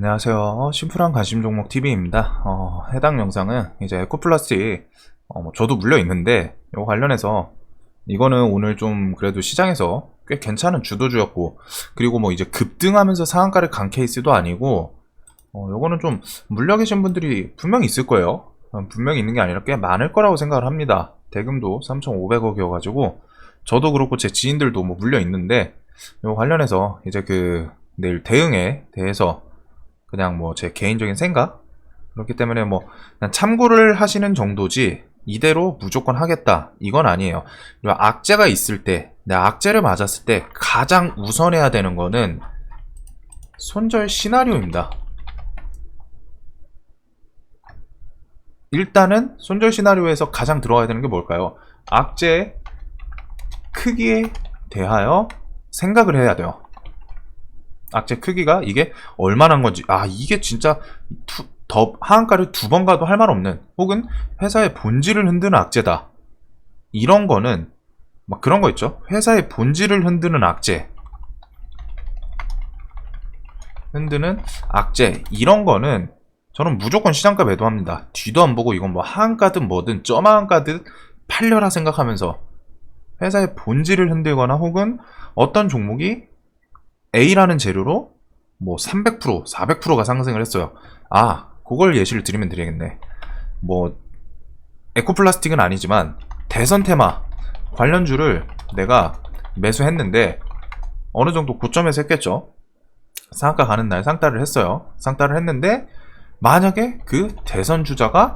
안녕하세요. 심플한 관심 종목 TV입니다. 해당 영상은 이제 에코플라스틱, 저도 물려 있는데, 이거 관련해서, 이거는 오늘 좀 그래도 시장에서 꽤 괜찮은 주도주였고, 그리고 뭐 이제 급등하면서 상한가를 간 케이스도 아니고, 요거는 좀 물려 계신 분들이 분명히 있을 거예요. 분명히 있는 게 아니라 꽤 많을 거라고 생각을 합니다. 대금도 3,500억이어가지고, 저도 그렇고 제 지인들도 뭐 물려 있는데, 요 관련해서 이제 내일 대응에 대해서 그냥 뭐 제 개인적인 생각? 그렇기 때문에 뭐 그냥 참고를 하시는 정도지 이대로 무조건 하겠다 이건 아니에요. 그리고 악재가 있을 때, 내 악재를 맞았을 때 가장 우선해야 되는 거는 손절 시나리오입니다. 일단은 손절 시나리오에서 가장 들어가야 되는 게 뭘까요? 악재의 크기에 대하여 생각을 해야 돼요. 악재 크기가 이게 얼마나 건지, 이게 진짜 하한가를 두 번 가도 할 말 없는, 혹은 회사의 본질을 흔드는 악재다, 이런 거는 막 그런 거 있죠. 회사의 본질을 흔드는 악재, 이런 거는 저는 무조건 시장가 매도합니다. 뒤도 안 보고. 이건 뭐 하한가든 뭐든 점하한가든 팔려라 생각하면서 회사의 본질을 흔들거나, 혹은 어떤 종목이 A라는 재료로 뭐 300%, 400%가 상승을 했어요. 그걸 예시를 드리면 되겠네. 뭐 에코플라스틱은 아니지만 대선 테마 관련주를 내가 매수했는데 어느 정도 고점에서 했겠죠. 상한가 가는 날 상따를 했어요. 상따를 했는데 만약에 그 대선 주자가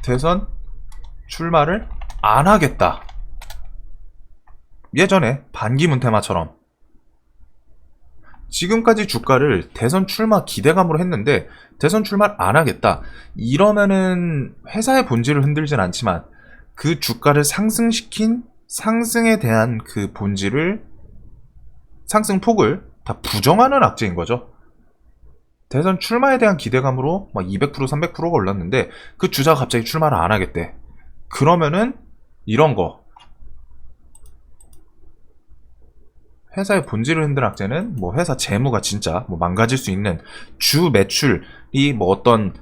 대선 출마를 안 하겠다, 예전에 반기문 테마처럼 지금까지 주가를 대선 출마 기대감으로 했는데 대선 출마를 안 하겠다, 이러면은 회사의 본질을 흔들진 않지만 그 주가를 상승시킨 상승에 대한 그 본질을, 상승폭을 다 부정하는 악재인 거죠. 대선 출마에 대한 기대감으로 막 200%, 300%가 올랐는데 그 주자가 갑자기 출마를 안 하겠대. 그러면은 이런 거, 회사의 본질을 흔드는 악재는 뭐 회사 재무가 진짜 뭐 망가질 수 있는, 주 매출이 뭐 어떤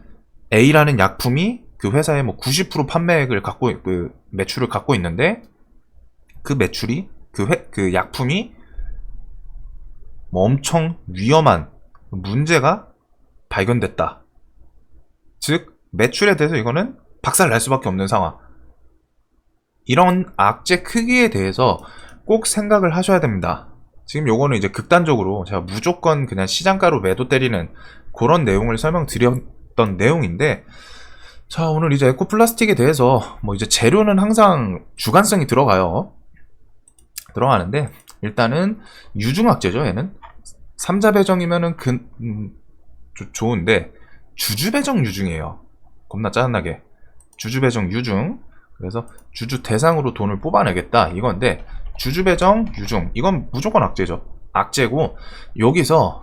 A라는 약품이 그 회사의 뭐 90% 판매액을 매출을 갖고 있는데 그 매출이 그 약품이 뭐 엄청 위험한 문제가 발견됐다. 즉 매출에 대해서 이거는 박살 날 수밖에 없는 상황. 이런 악재 크기에 대해서 꼭 생각을 하셔야 됩니다. 지금 요거는 이제 극단적으로 제가 무조건 그냥 시장가로 매도 때리는 그런 내용을 설명드렸던 내용인데, 자, 오늘 이제 에코플라스틱에 대해서 뭐 이제 재료는 항상 주관성이 들어가는데, 일단은 유중악재죠. 얘는 삼자배정이면은 좋은데 주주배정 유중이에요. 겁나 짜증나게 주주배정 유중. 그래서 주주 대상으로 돈을 뽑아내겠다 이건데, 주주배정 유중, 이건 무조건 악재죠. 악재고, 여기서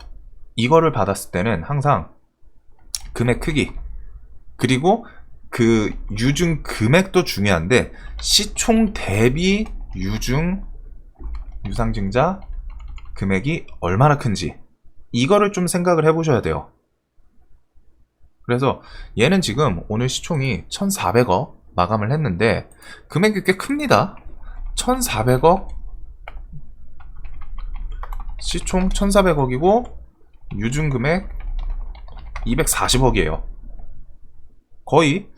이거를 받았을 때는 항상 금액 크기, 그리고 그 유중 금액도 중요한데 시총 대비 유상증자 금액이 얼마나 큰지, 이거를 좀 생각을 해보셔야 돼요. 그래서 얘는 지금 오늘 시총이 1,400억 마감을 했는데 금액이 꽤 큽니다. 1,400억, 시총 1,400억이고 유증금액 240억이에요. 거의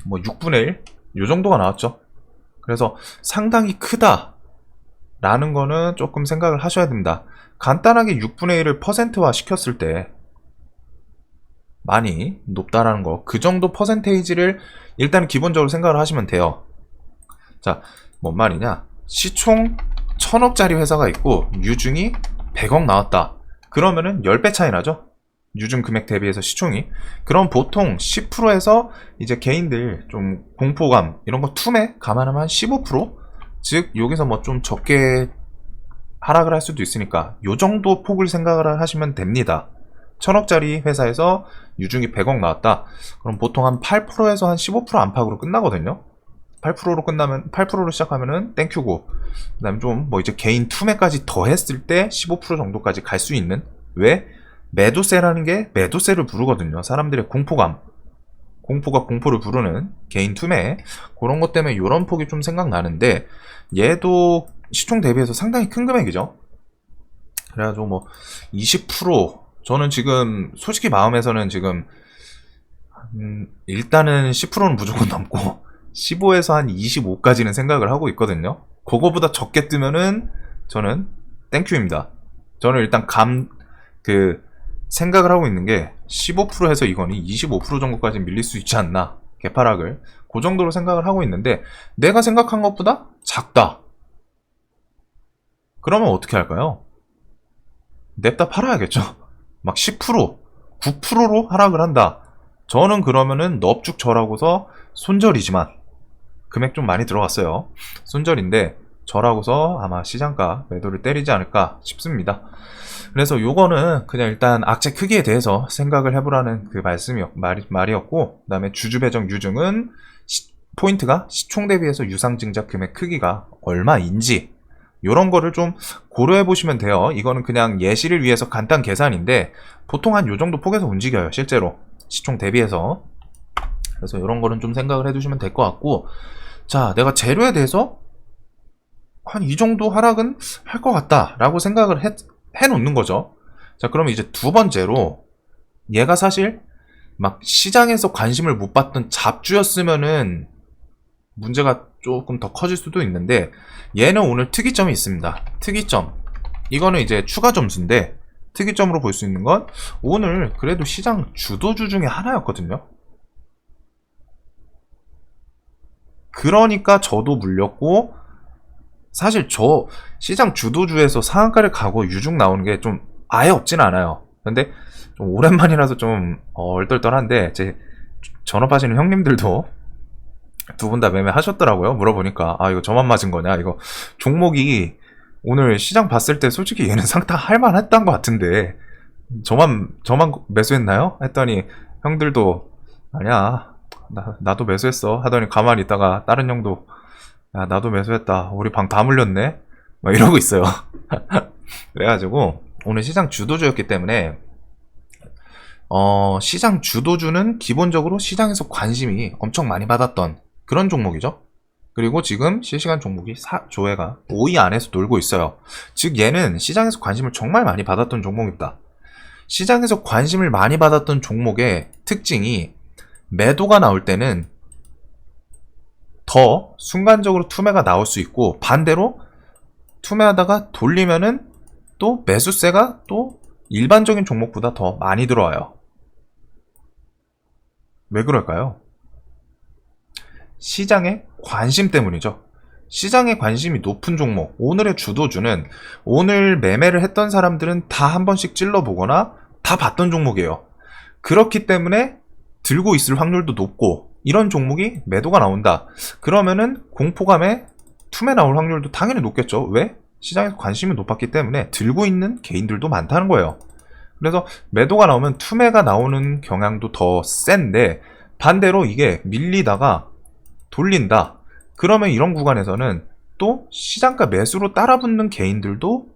뭐 6분의 1? 요 정도가 나왔죠. 그래서 상당히 크다 라는 거는 조금 생각을 하셔야 됩니다. 간단하게 6분의 1을 퍼센트화 시켰을 때 많이 높다라는 거, 그 정도 퍼센테이지를 일단 기본적으로 생각을 하시면 돼요. 자, 뭔 말이냐, 시총 1,000억짜리 회사가 있고 유중이 100억 나왔다. 그러면은 10배 차이 나죠? 유중 금액 대비해서 시총이. 그럼 보통 10%에서 이제 개인들 좀 공포감 이런 거 툼에 감안하면 한 15%? 즉 여기서 뭐 좀 적게 하락을 할 수도 있으니까 요 정도 폭을 생각을 하시면 됩니다. 1,000억짜리 회사에서 유중이 100억 나왔다. 그럼 보통 한 8%에서 한 15% 안팎으로 끝나거든요. 8%로 시작하면은 땡큐고, 그 다음에 좀 뭐 이제 개인 투매까지 더 했을 때 15% 정도까지 갈 수 있는, 왜? 매도세라는 게 매도세를 부르거든요. 사람들의 공포가 공포를 부르는 개인 투매, 그런 것 때문에 이런 폭이 좀 생각나는데, 얘도 시총 대비해서 상당히 큰 금액이죠. 그래가지고 뭐 20%, 저는 지금 솔직히 마음에서는 지금 일단은 10%는 무조건 넘고 15에서 한 25까지는 생각을 하고 있거든요. 그거보다 적게 뜨면은 저는 땡큐입니다. 저는 일단 생각을 하고 있는 게 15% 해서 이거니 25% 정도까지 밀릴 수 있지 않나, 개파락을 그 정도로 생각을 하고 있는데, 내가 생각한 것보다 작다. 그러면 어떻게 할까요? 냅다 팔아야겠죠. 막 10%, 9%로 하락을 한다. 저는 그러면은 넙죽 절하고서 손절이지만, 금액 좀 많이 들어갔어요. 손절인데 절하고서 아마 시장가 매도를 때리지 않을까 싶습니다. 그래서 요거는 그냥 일단 악재 크기에 대해서 생각을 해보라는 그 말이었고, 그 다음에 주주 배정 유증은 포인트가 시총 대비해서 유상증자 금액 크기가 얼마인지 요런 거를 좀 고려해 보시면 돼요. 이거는 그냥 예시를 위해서 간단 계산인데 보통 한 요 정도 폭에서 움직여요, 실제로 시총 대비해서. 그래서 이런 거는 좀 생각을 해두시면 될 것 같고, 자, 내가 재료에 대해서 한 이 정도 하락은 할 것 같다 라고 생각을 해놓는 거죠. 자, 그러면 이제 두 번째로, 얘가 사실 막 시장에서 관심을 못 받던 잡주였으면은 문제가 조금 더 커질 수도 있는데, 얘는 오늘 특이점이 있습니다. 특이점, 이거는 이제 추가 점수인데, 특이점으로 볼 수 있는 건 오늘 그래도 시장 주도주 중에 하나였거든요. 그러니까 저도 물렸고, 사실 저 시장 주도주에서 상한가를 가고 유중 나오는 게 좀 아예 없진 않아요. 근데 좀 오랜만이라서 좀 얼떨떨한데, 제 전업하시는 형님들도 두 분 다 매매하셨더라고요. 물어보니까 이거 저만 맞은 거냐, 이거 종목이 오늘 시장 봤을 때 솔직히 얘는 상타 할만했던 것 같은데 저만 매수했나요? 했더니 형들도 아니야, 나도 매수했어 하더니 가만히 있다가 다른 형도 야, 나도 매수했다, 우리 방 다 물렸네, 막 이러고 있어요. 그래가지고 오늘 시장 주도주였기 때문에 시장 주도주는 기본적으로 시장에서 관심이 엄청 많이 받았던 그런 종목이죠. 그리고 지금 실시간 종목이 조회가 5위 안에서 놀고 있어요. 즉 얘는 시장에서 관심을 정말 많이 받았던 종목입니다. 시장에서 관심을 많이 받았던 종목의 특징이, 매도가 나올 때는 더 순간적으로 투매가 나올 수 있고, 반대로 투매하다가 돌리면은 또 매수세가 또 일반적인 종목보다 더 많이 들어와요. 왜 그럴까요? 시장의 관심 때문이죠. 시장의 관심이 높은 종목, 오늘의 주도주는 오늘 매매를 했던 사람들은 다 한 번씩 찔러보거나 다 봤던 종목이에요. 그렇기 때문에 들고 있을 확률도 높고, 이런 종목이 매도가 나온다 그러면은 공포감에 투매 나올 확률도 당연히 높겠죠. 왜? 시장에서 관심이 높았기 때문에 들고 있는 개인들도 많다는 거예요. 그래서 매도가 나오면 투매가 나오는 경향도 더 센데, 반대로 이게 밀리다가 돌린다 그러면 이런 구간에서는 또 시장가 매수로 따라붙는 개인들도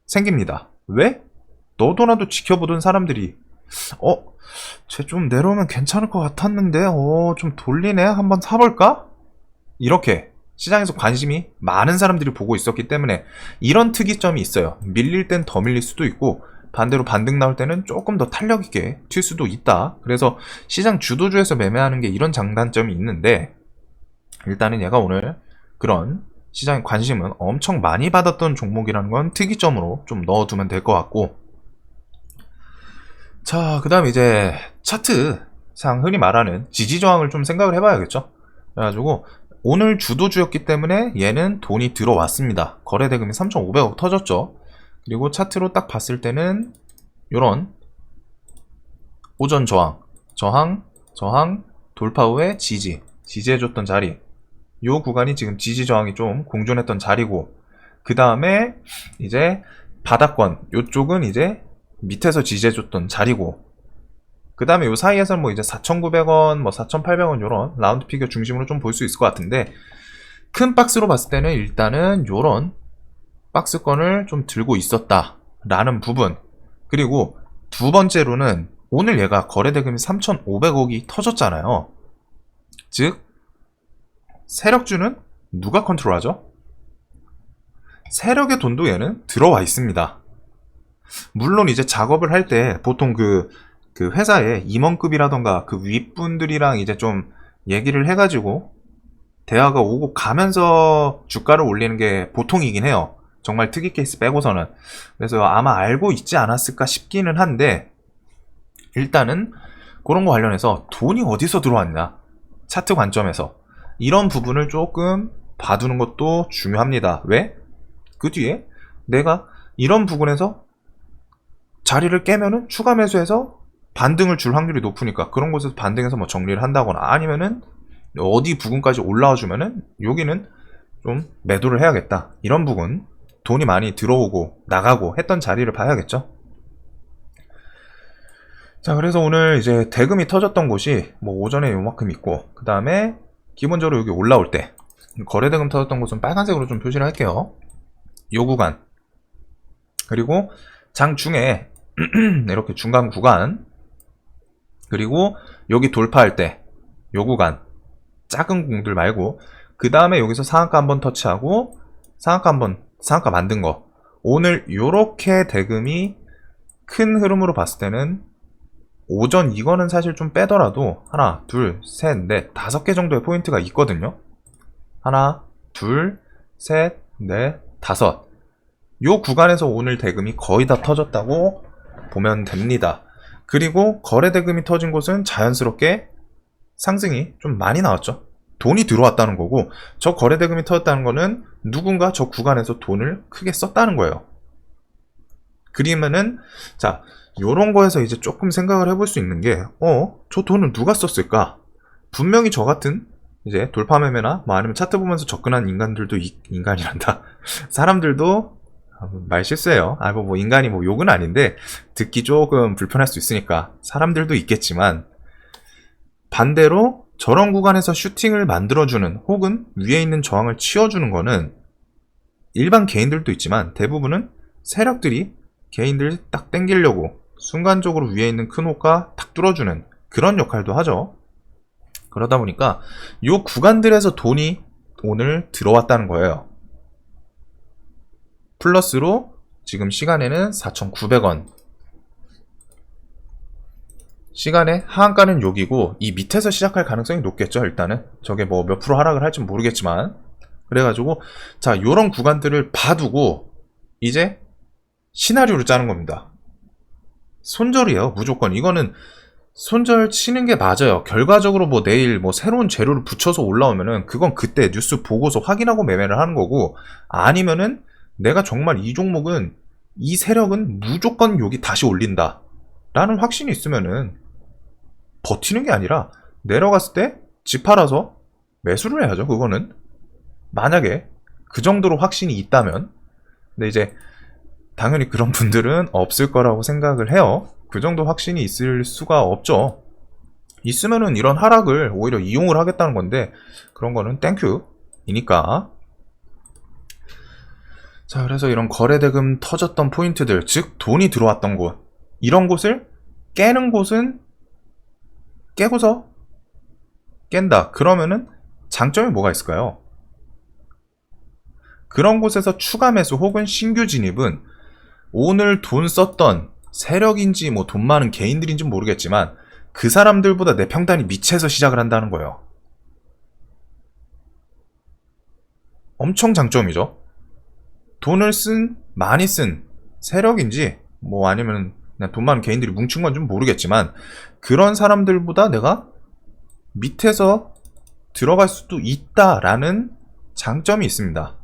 생깁니다. 왜? 너도 나도 지켜보던 사람들이 쟤 좀 내려오면 괜찮을 것 같았는데 좀 돌리네, 한번 사볼까? 이렇게 시장에서 관심이 많은 사람들이 보고 있었기 때문에 이런 특이점이 있어요. 밀릴 땐 더 밀릴 수도 있고, 반대로 반등 나올 때는 조금 더 탄력 있게 튈 수도 있다. 그래서 시장 주도주에서 매매하는 게 이런 장단점이 있는데, 일단은 얘가 오늘 그런 시장의 관심은 엄청 많이 받았던 종목이라는 건 특이점으로 좀 넣어두면 될 것 같고, 자, 그 다음 이제 차트상 흔히 말하는 지지저항을 좀 생각을 해봐야겠죠. 그래가지고 오늘 주도주였기 때문에 얘는 돈이 들어왔습니다. 거래대금이 3,500억 터졌죠. 그리고 차트로 딱 봤을 때는 요런 오전 저항, 돌파 후에 지지해줬던 자리, 요 구간이 지금 지지저항이 좀 공존했던 자리고, 그 다음에 이제 바닥권 요쪽은 이제 밑에서 지지해줬던 자리고, 그 다음에 요 사이에서는 뭐 이제 4,900원, 뭐 4,800원 요런 라운드 피겨 중심으로 좀 볼 수 있을 것 같은데, 큰 박스로 봤을 때는 일단은 요런 박스권을 좀 들고 있었다 라는 부분, 그리고 두 번째로는 오늘 얘가 거래대금이 3,500억이 터졌잖아요. 즉 세력주는 누가 컨트롤하죠? 세력의 돈도 얘는 들어와 있습니다. 물론 이제 작업을 할 때 보통 그 회사의 임원급이라던가 그 윗분들이랑 이제 좀 얘기를 해가지고 대화가 오고 가면서 주가를 올리는 게 보통이긴 해요. 정말 특이 케이스 빼고서는. 그래서 아마 알고 있지 않았을까 싶기는 한데, 일단은 그런 거 관련해서 돈이 어디서 들어왔냐, 차트 관점에서 이런 부분을 조금 봐두는 것도 중요합니다. 왜? 그 뒤에 내가 이런 부분에서 자리를 깨면은 추가 매수해서 반등을 줄 확률이 높으니까 그런 곳에서 반등해서 뭐 정리를 한다거나, 아니면은 어디 부근까지 올라와 주면은 여기는 좀 매도를 해야겠다, 이런 부분, 돈이 많이 들어오고 나가고 했던 자리를 봐야겠죠. 자, 그래서 오늘 이제 대금이 터졌던 곳이 뭐 오전에 요만큼 있고, 그 다음에 기본적으로 여기 올라올 때 거래 대금 터졌던 곳은 빨간색으로 좀 표시를 할게요. 요 구간, 그리고 장중에 이렇게 중간 구간, 그리고 여기 돌파할 때 요 구간, 작은 공들 말고, 그 다음에 여기서 상한가 한번 터치하고 상한가 만든 거, 오늘 요렇게 대금이 큰 흐름으로 봤을 때는 오전 이거는 사실 좀 빼더라도 하나, 둘, 셋, 넷, 5개 정도의 포인트가 있거든요. 하나, 둘, 셋, 넷, 5. 요 구간에서 오늘 대금이 거의 다 터졌다고 보면 됩니다. 그리고 거래 대금이 터진 곳은 자연스럽게 상승이 좀 많이 나왔죠. 돈이 들어왔다는 거고, 저 거래 대금이 터졌다는 거는 누군가 저 구간에서 돈을 크게 썼다는 거예요. 그러면은 자, 요런 거에서 이제 조금 생각을 해볼 수 있는 게, 저 돈은 누가 썼을까? 분명히 저 같은 이제 돌파 매매나 뭐 아니면 차트 보면서 접근한 인간들도 인간이란다. 사람들도 말 실수예요. 뭐 인간이 뭐 욕은 아닌데 듣기 조금 불편할 수 있으니까 사람들도 있겠지만, 반대로 저런 구간에서 슈팅을 만들어주는 혹은 위에 있는 저항을 치워주는 거는 일반 개인들도 있지만 대부분은 세력들이 개인들 딱 땡기려고 순간적으로 위에 있는 큰 호가 탁 뚫어주는 그런 역할도 하죠. 그러다 보니까 이 구간들에서 돈이 오늘 들어왔다는 거예요. 플러스로 지금 시간에는 4,900원, 시간에 하한가는 여기고 이 밑에서 시작할 가능성이 높겠죠. 일단은 저게 뭐 몇 프로 하락을 할지 모르겠지만, 그래가지고 자, 요런 구간들을 봐두고 이제 시나리오를 짜는 겁니다. 손절이에요, 무조건. 이거는 손절 치는 게 맞아요. 결과적으로 뭐 내일 뭐 새로운 재료를 붙여서 올라오면은 그건 그때 뉴스 보고서 확인하고 매매를 하는 거고, 아니면은 내가 정말 이 종목은, 이 세력은 무조건 여기 다시 올린다 라는 확신이 있으면은 버티는 게 아니라 내려갔을 때 집 팔아서 매수를 해야죠. 그거는 만약에 그 정도로 확신이 있다면. 근데 이제 당연히 그런 분들은 없을 거라고 생각을 해요. 그 정도 확신이 있을 수가 없죠. 있으면은 이런 하락을 오히려 이용을 하겠다는 건데, 그런 거는 땡큐 이니까. 자, 그래서 이런 거래대금 터졌던 포인트들, 즉 돈이 들어왔던 곳, 이런 곳을 깨는 곳은 깨고서 깬다. 그러면은 장점이 뭐가 있을까요? 그런 곳에서 추가 매수 혹은 신규 진입은 오늘 돈 썼던 세력인지 뭐 돈 많은 개인들인지 모르겠지만 그 사람들보다 내 평단이 밑에서 시작을 한다는 거예요. 엄청 장점이죠. 돈을 많이 쓴 세력인지 뭐 아니면 그냥 돈 많은 개인들이 뭉친 건지 모르겠지만, 그런 사람들보다 내가 밑에서 들어갈 수도 있다라는 장점이 있습니다.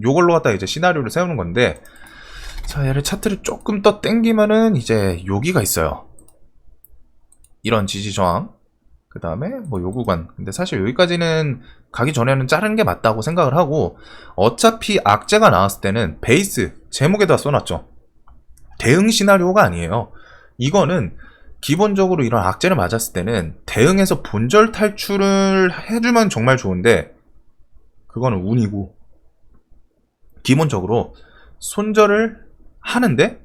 요걸로 갖다 이제 시나리오를 세우는 건데, 자, 얘를 차트를 조금 더 땡기면은 이제 여기가 있어요. 이런 지지 저항, 그 다음에 뭐 요 구간. 근데 사실 여기까지는 가기 전에는 자르는 게 맞다고 생각을 하고, 어차피 악재가 나왔을 때는 베이스 제목에다 써놨죠. 대응 시나리오가 아니에요. 이거는 기본적으로 이런 악재를 맞았을 때는 대응해서 본절 탈출을 해주면 정말 좋은데, 그거는 운이고 기본적으로 손절을 하는데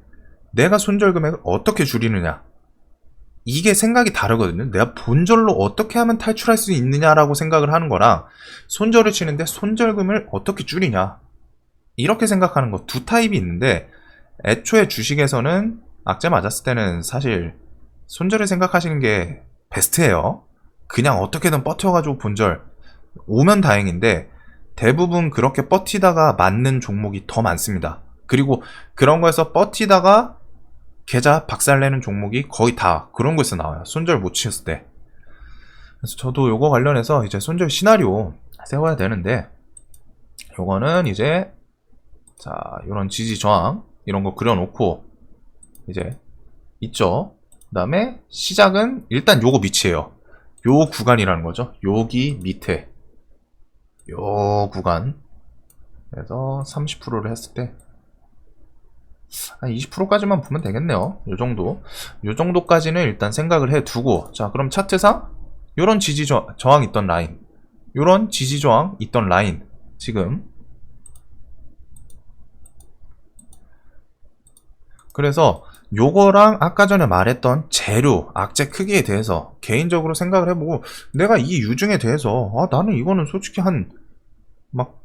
내가 손절 금액을 어떻게 줄이느냐, 이게 생각이 다르거든요. 내가 본절로 어떻게 하면 탈출할 수 있느냐라고 생각을 하는 거랑 손절을 치는데 손절금을 어떻게 줄이냐, 이렇게 생각하는 거 두 타입이 있는데, 애초에 주식에서는 악재 맞았을 때는 사실 손절을 생각하시는 게 베스트예요. 그냥 어떻게든 버텨가지고 본절 오면 다행인데 대부분 그렇게 버티다가 맞는 종목이 더 많습니다. 그리고 그런 거에서 버티다가 계좌 박살내는 종목이 거의 다 그런 거에서 나와요. 손절 못 치셨을 때. 그래서 저도 요거 관련해서 이제 손절 시나리오 세워야 되는데, 요거는 이제 자, 요런 지지 저항 이런 거 그려놓고 이제 있죠. 그 다음에 시작은 일단 요거 밑이에요. 요 구간이라는 거죠. 여기 밑에 요 구간. 그래서 30%를 했을 때 한 20%까지만 보면 되겠네요. 요 정도. 요 정도까지는 일단 생각을 해 두고, 자, 그럼 차트상 요런 지지 저항 있던 라인, 요런 지지 저항 있던 라인, 지금 그래서 요거랑 아까 전에 말했던 재료, 악재 크기에 대해서 개인적으로 생각을 해보고, 내가 이 유중에 대해서 나는 이거는 솔직히 한 막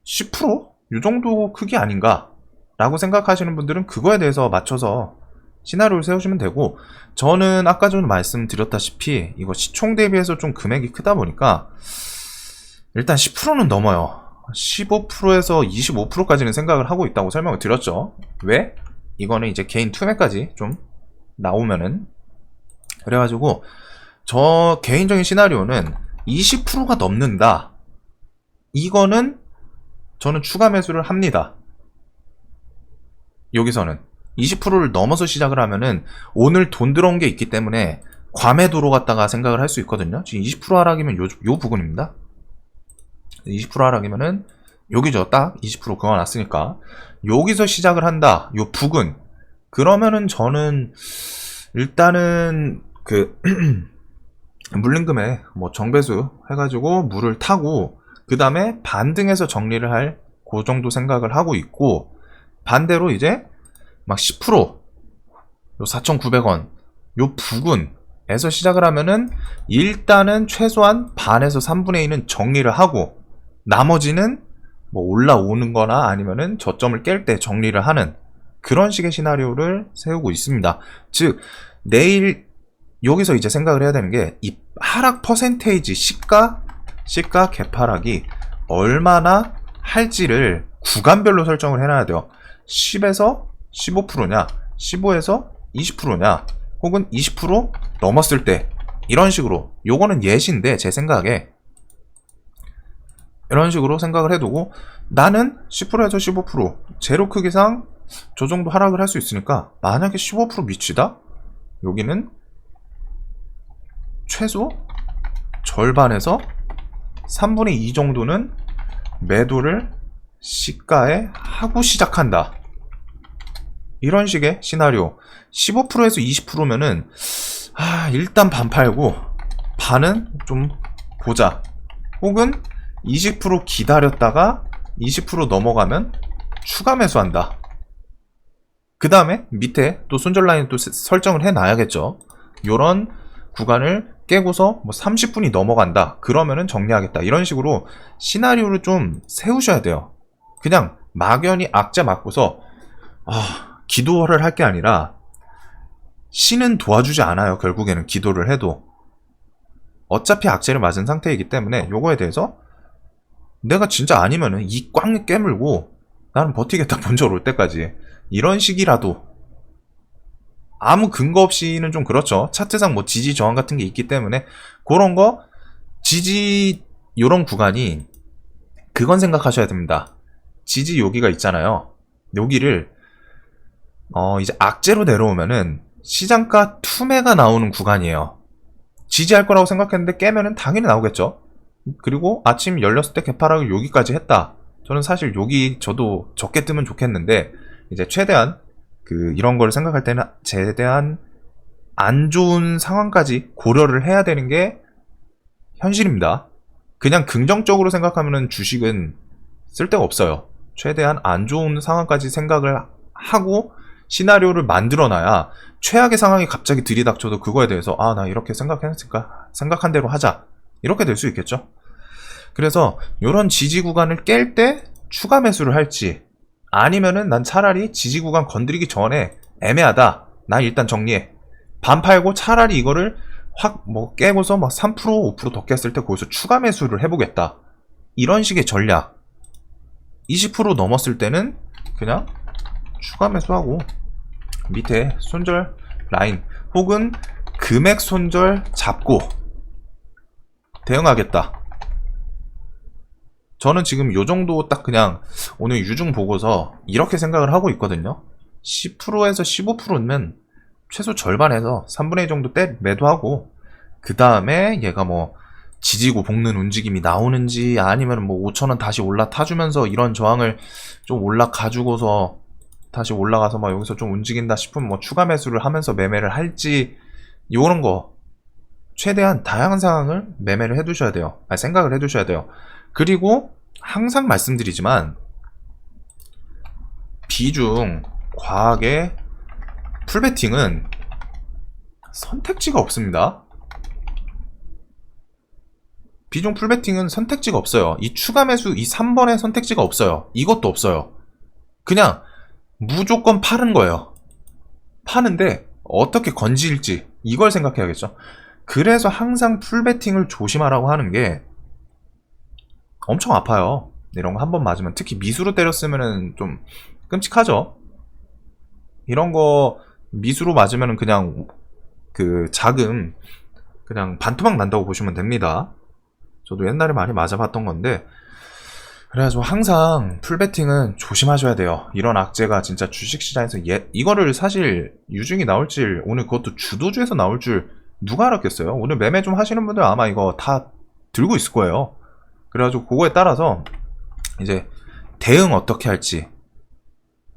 10%? 요 정도 크기 아닌가? 라고 생각하시는 분들은 그거에 대해서 맞춰서 시나리오를 세우시면 되고, 저는 아까 전에 말씀드렸다시피 이거 시총 대비해서 좀 금액이 크다 보니까 일단 10%는 넘어요. 15%에서 25%까지는 생각을 하고 있다고 설명을 드렸죠. 왜? 이거는 이제 개인 투매까지 좀 나오면은, 그래가지고 저 개인적인 시나리오는 20%가 넘는다, 이거는 저는 추가 매수를 합니다. 여기서는 20%를 넘어서 시작을 하면은 오늘 돈 들어온 게 있기 때문에 과매도로 갖다가 생각을 할 수 있거든요. 지금 20% 하락이면 요 부분입니다. 20% 하락이면은 여기죠. 딱 20% 그어놨으니까 여기서 시작을 한다, 요 부근. 그러면은 저는 일단은 그 물림금에 뭐 정배수 해가지고 물을 타고 그 다음에 반등해서 정리를 할 그 정도 생각을 하고 있고, 반대로 이제 막 10%, 요 4,900원 요 부근에서 시작을 하면은 일단은 최소한 반에서 3분의 2는 정리를 하고, 나머지는 뭐 올라오는 거나 아니면은 저점을 깰 때 정리를 하는 그런 식의 시나리오를 세우고 있습니다. 즉 내일 여기서 이제 생각을 해야 되는 게, 이 하락 퍼센테이지, 시가 개파락이 얼마나 할지를 구간별로 설정을 해놔야 돼요. 10에서 15%냐, 15에서 20%냐, 혹은 20% 넘었을 때, 이런 식으로. 요거는 예시인데 제 생각에 이런 식으로 생각을 해두고, 나는 10%에서 15% 제로 크기상 저 정도 하락을 할 수 있으니까, 만약에 15% 미치다? 여기는 최소 절반에서 3분의 2 정도는 매도를 시가에 하고 시작한다, 이런 식의 시나리오. 15%에서 20%면은 일단 반 팔고 반은 좀 보자, 혹은 20% 기다렸다가 20% 넘어가면 추가 매수한다. 그 다음에 밑에 또 손절 라인 또 설정을 해놔야겠죠. 요런 구간을 깨고서 뭐 30분이 넘어간다, 그러면은 정리하겠다, 이런 식으로 시나리오를 좀 세우셔야 돼요. 그냥 막연히 악재 맞고서 기도를 할 게 아니라, 신은 도와주지 않아요. 결국에는 기도를 해도 어차피 악재를 맞은 상태이기 때문에, 요거에 대해서 내가 진짜 아니면은 이 꽉 깨물고 나는 버티겠다, 본절 올 때까지, 이런 식이라도. 아무 근거 없이는 좀 그렇죠. 차트상 뭐 지지 저항 같은 게 있기 때문에 그런 거, 지지 요런 구간이, 그건 생각하셔야 됩니다. 지지 여기가 있잖아요. 여기를 이제 악재로 내려오면은 시장가 투매가 나오는 구간이에요. 지지할 거라고 생각했는데 깨면은 당연히 나오겠죠. 그리고 아침 열렸을 때 개파락을 여기까지 했다. 저는 사실 여기 저도 적게 뜨면 좋겠는데, 이제 최대한 이런 걸 생각할 때는 최대한 안 좋은 상황까지 고려를 해야 되는 게 현실입니다. 그냥 긍정적으로 생각하면은 주식은 쓸데가 없어요. 최대한 안 좋은 상황까지 생각을 하고 시나리오를 만들어놔야 최악의 상황이 갑자기 들이닥쳐도 그거에 대해서 아, 나 이렇게 생각했으니까 생각한 대로 하자, 이렇게 될 수 있겠죠. 그래서 이런 지지 구간을 깰 때 추가 매수를 할지, 아니면은 난 차라리 지지 구간 건드리기 전에 애매하다, 난 일단 정리해, 반 팔고 차라리 이거를 확 뭐 깨고서 막 3% 5% 더 깼을 때 거기서 추가 매수를 해보겠다, 이런 식의 전략. 20% 넘었을 때는 그냥 추가 매수하고 밑에 손절 라인 혹은 금액 손절 잡고 대응하겠다. 저는 지금 요 정도 딱 그냥 오늘 유중 보고서 이렇게 생각을 하고 있거든요. 10%에서 15%면 최소 절반에서 3분의 2 정도 매도하고, 그 다음에 얘가 뭐 지지고 볶는 움직임이 나오는지, 아니면 뭐 5,000원 다시 올라타주면서 이런 저항을 좀 올라가주고서 다시 올라가서 막 여기서 좀 움직인다 싶으면 뭐 추가 매수를 하면서 매매를 할지, 요런 거 최대한 다양한 상황을 매매를 해두셔야 돼요. 아니, 생각을 해두셔야 돼요. 그리고 항상 말씀드리지만 비중 과하게 풀베팅은 선택지가 없습니다. 비중 풀베팅은 선택지가 없어요. 이 추가 매수 이 3번의 선택지가 없어요. 이것도 없어요. 그냥 무조건 파는 거예요. 파는데 어떻게 건질지 이걸 생각해야겠죠. 그래서 항상 풀베팅을 조심하라고 하는 게, 엄청 아파요. 이런 거 한 번 맞으면, 특히 미수로 때렸으면 좀 끔찍하죠. 이런 거 미수로 맞으면 그냥 그 자금 그냥 반토막 난다고 보시면 됩니다. 저도 옛날에 많이 맞아봤던 건데, 그래가지고 항상 풀베팅은 조심하셔야 돼요. 이런 악재가 진짜 주식시장에서 이거를 사실 유중이 나올 줄, 오늘 그것도 주도주에서 나올 줄 누가 알았겠어요. 오늘 매매 좀 하시는 분들 아마 이거 다 들고 있을 거예요. 그래가지고 그거에 따라서 이제 대응 어떻게 할지,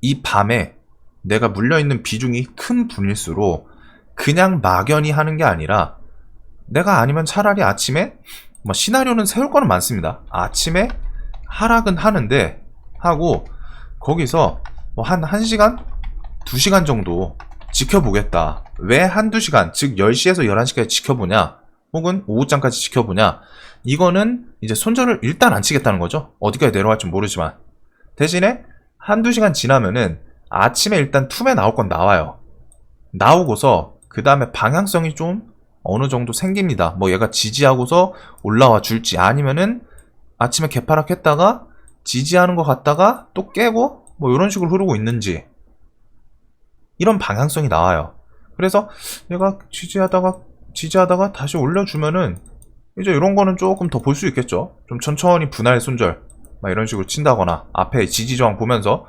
이 밤에 내가 물려있는 비중이 큰 분일수록 그냥 막연히 하는 게 아니라, 내가 아니면 차라리 아침에 뭐 시나리오는 세울 거는 많습니다. 아침에 하락은 하는데 하고 거기서 뭐 한 1시간? 2시간 정도 지켜보겠다. 왜 한두 시간, 즉 10시에서 11시까지 지켜보냐, 혹은 오후장까지 지켜보냐, 이거는 이제 손절을 일단 안 치겠다는 거죠. 어디까지 내려갈지 모르지만. 대신에 한두 시간 지나면은 아침에 일단 툼에 나올 건 나와요. 나오고서 그 다음에 방향성이 좀 어느 정도 생깁니다. 뭐 얘가 지지하고서 올라와 줄지, 아니면은 아침에 개파락했다가 지지하는 것 같다가 또 깨고 뭐 이런 식으로 흐르고 있는지, 이런 방향성이 나와요. 그래서 얘가 지지하다가 다시 올려주면은 이제 이런 거는 조금 더 볼 수 있겠죠. 좀 천천히 분할 손절 막 이런 식으로 친다거나, 앞에 지지 저항 보면서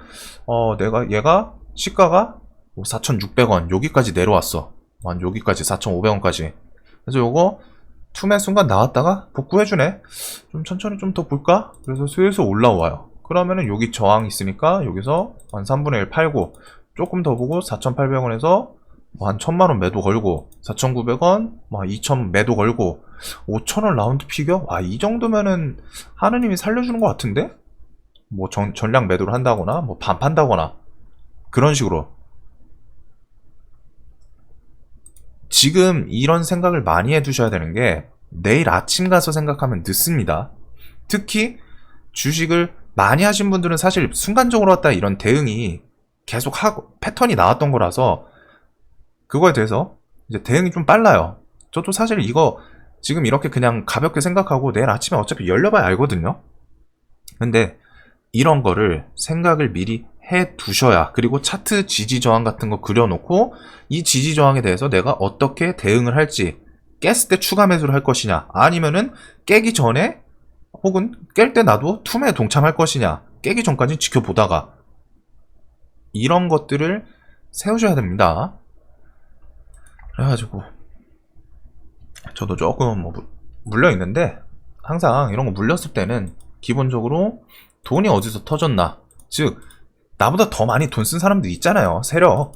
얘가 시가가 4,600원 여기까지 내려왔어. 한 여기까지 4,500원까지. 그래서 요거 툼의 순간 나왔다가 복구해주네. 좀 천천히 좀 더 볼까? 그래서 슬슬 올라와요. 그러면은 여기 저항 있으니까 여기서 한 3분의 1 팔고 조금 더 보고 4,800원에서 한 1,000만원 매도 걸고, 4,900원, 2,000 매도 걸고, 5,000원 라운드 피겨? 와, 이 정도면은 하느님이 살려주는 것 같은데? 뭐 전량 매도를 한다거나, 뭐 반 판다거나, 그런 식으로. 지금 이런 생각을 많이 해두셔야 되는 게, 내일 아침 가서 생각하면 늦습니다. 특히 주식을 많이 하신 분들은 사실 순간적으로 왔다 이런 대응이 계속 하고 패턴이 나왔던 거라서 그거에 대해서 이제 대응이 좀 빨라요. 저도 사실 이거 지금 이렇게 그냥 가볍게 생각하고 내일 아침에 어차피 열려봐야 알거든요. 근데 이런 거를 생각을 미리 해 두셔야, 그리고 차트 지지 저항 같은 거 그려놓고 이 지지 저항에 대해서 내가 어떻게 대응을 할지, 깼을 때 추가 매수를 할 것이냐, 아니면은 깨기 전에 혹은 깰 때 나도 툼에 동참할 것이냐, 깨기 전까지 지켜보다가, 이런 것들을 세우셔야 됩니다. 그래가지고 저도 조금 뭐 물려있는데, 항상 이런 거 물렸을 때는 기본적으로 돈이 어디서 터졌나, 즉 나보다 더 많이 돈 쓴 사람들 있잖아요. 세력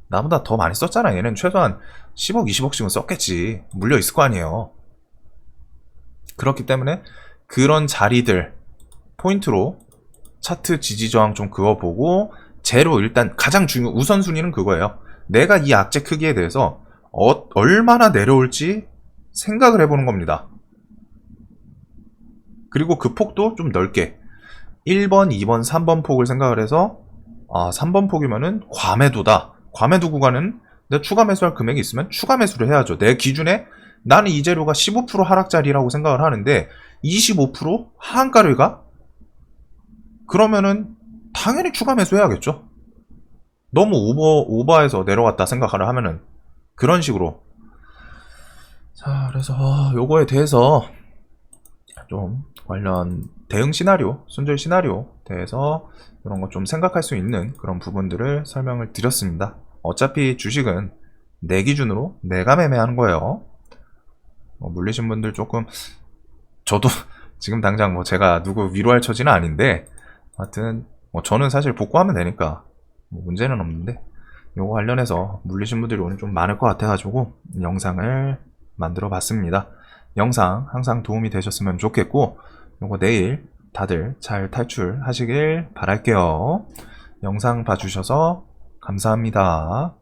나보다 더 많이 썼잖아. 얘는 최소한 10억 20억씩은 썼겠지. 물려있을 거 아니에요. 그렇기 때문에 그런 자리들 포인트로 차트 지지 저항 좀 그어보고 제로 일단 가장 우선순위는 그거예요. 내가 이 악재 크기에 대해서 얼마나 내려올지 생각을 해보는 겁니다. 그리고 그 폭도 좀 넓게 1번, 2번, 3번 폭을 생각을 해서 3번 폭이면은 과매도다. 과매도 구간은 내가 추가 매수할 금액이 있으면 추가 매수를 해야죠. 내 기준에 나는 이 재료가 15% 하락짜리라고 생각을 하는데 25% 하한가를 가? 그러면은 당연히 추가 매수해야겠죠. 너무 오버해서 내려갔다 생각을 하면은 그런 식으로. 자, 그래서 요거에 대해서 좀 관련 대응 시나리오, 손절 시나리오 대해서 이런 거 좀 생각할 수 있는 그런 부분들을 설명을 드렸습니다. 어차피 주식은 내 기준으로 내가 매매하는 거예요. 물리신 분들 조금, 저도 지금 당장 뭐 제가 누구 위로할 처지는 아닌데, 하여튼 뭐 저는 사실 복구하면 되니까 뭐 문제는 없는데, 요거 관련해서 물리신 분들이 오늘 좀 많을 것 같아가지고 영상을 만들어 봤습니다. 영상 항상 도움이 되셨으면 좋겠고, 요거 내일 다들 잘 탈출하시길 바랄게요. 영상 봐주셔서 감사합니다.